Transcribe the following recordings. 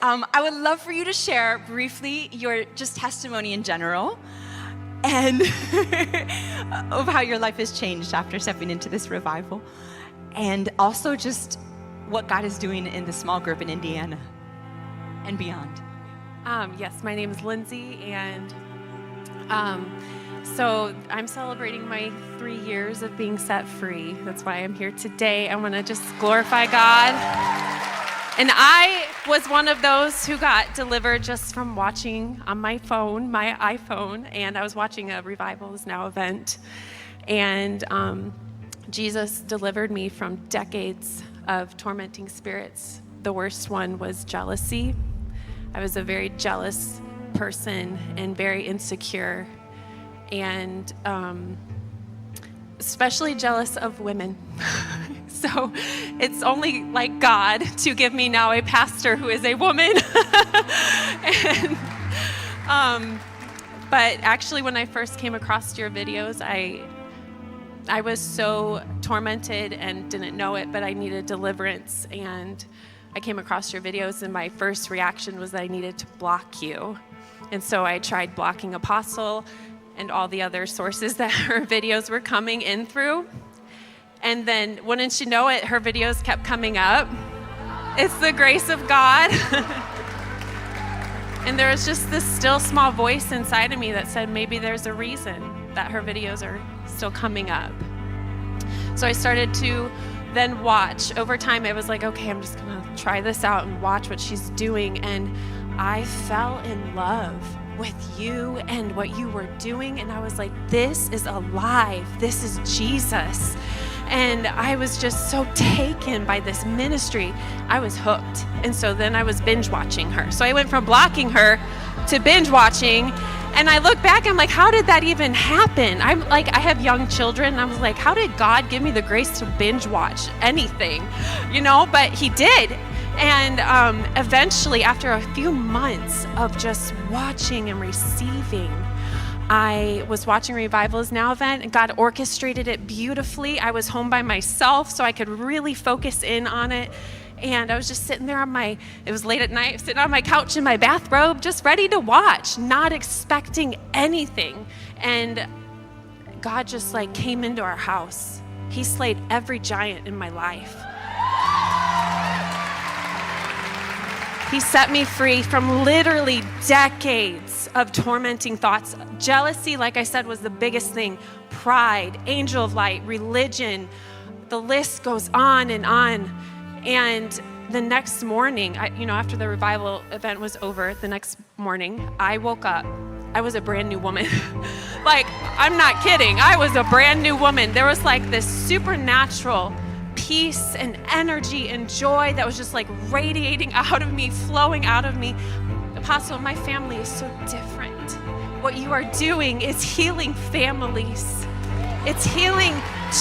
I would love for you to share briefly your just testimony in general and of how your life has changed after stepping into this revival, and also just what God is doing in the small group in Indiana and beyond. Yes, my name is Lindsay, and so I'm celebrating my 3 years of being set free. That's why I'm here today. I want to just glorify God. And I was one of those who got delivered just from watching on my phone, my iPhone, and I was watching a Revival Is Now event. And Jesus delivered me from decades of tormenting spirits. The worst one was jealousy. I was a very jealous person and very insecure, and especially jealous of women. So it's only like God to give me now a pastor who is a woman. But actually, when I first came across your videos, I was so tormented and didn't know it, but I needed deliverance. And I came across your videos, and my first reaction was that I needed to block you. And so I tried blocking Apostle and all the other sources that her videos were coming in through. And then, wouldn't you know it, her videos kept coming up. It's the grace of God. And there was just this still small voice inside of me that said, maybe there's a reason that her videos are still coming up. So I started to then watch. Over time, I was like, okay, I'm just gonna try this out and watch what she's doing. And I fell in love with you and what you were doing. And I was like, this is alive. This is Jesus. And I was just so taken by this ministry. I was hooked. And so then I was binge watching her. So I went from blocking her to binge watching. And I look back, I'm like, how did that even happen? I'm like, I have young children. And I was like, how did God give me the grace to binge watch anything? But he did. And eventually, after a few months of just watching and receiving, I was watching Revival Is Now event, and God orchestrated it beautifully. I was home by myself, so I could really focus in on it. And I was just sitting there it was late at night, sitting on my couch in my bathrobe, just ready to watch, not expecting anything. And God just came into our house. He slayed every giant in my life. He set me free from literally decades of tormenting thoughts. Jealousy, like I said, was the biggest thing. Pride, angel of light, religion, the list goes on and on. And the next morning, after the revival event was over, the next morning, I woke up. I was a brand new woman. I'm not kidding. I was a brand new woman. There was this supernatural peace and energy and joy that was just radiating out of me, flowing out of me. Apostle, my family is so different. What you are doing is healing families. It's healing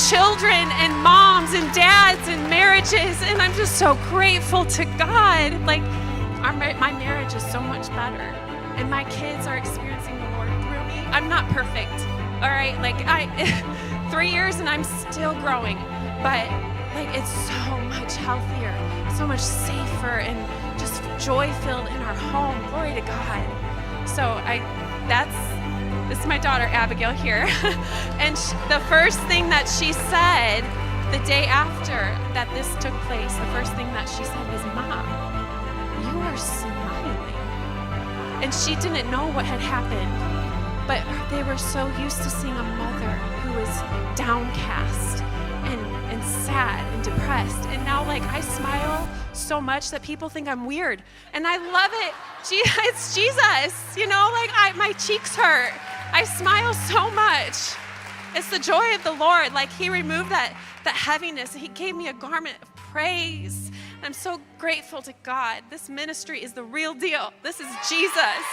children and moms and dads and marriages. And I'm just so grateful to God. My marriage is so much better. And my kids are experiencing the Lord through me. I'm not perfect, all right? 3 years and I'm still growing. But it's so much healthier, so much safer, and just joy-filled in our home. Glory to God. So this is my daughter, Abigail, here. And the first thing that she said the day after that this took place, the first thing that she said was, Mom, you are smiling. And she didn't know what had happened, but they were so used to seeing a mother who was downcast and sad and depressed. And now I smile so much that people think I'm weird. And I love it. It's Jesus, my cheeks hurt. I smile so much. It's the joy of the Lord. He removed that heaviness. He gave me a garment of praise. And I'm so grateful to God. This ministry is the real deal. This is Jesus.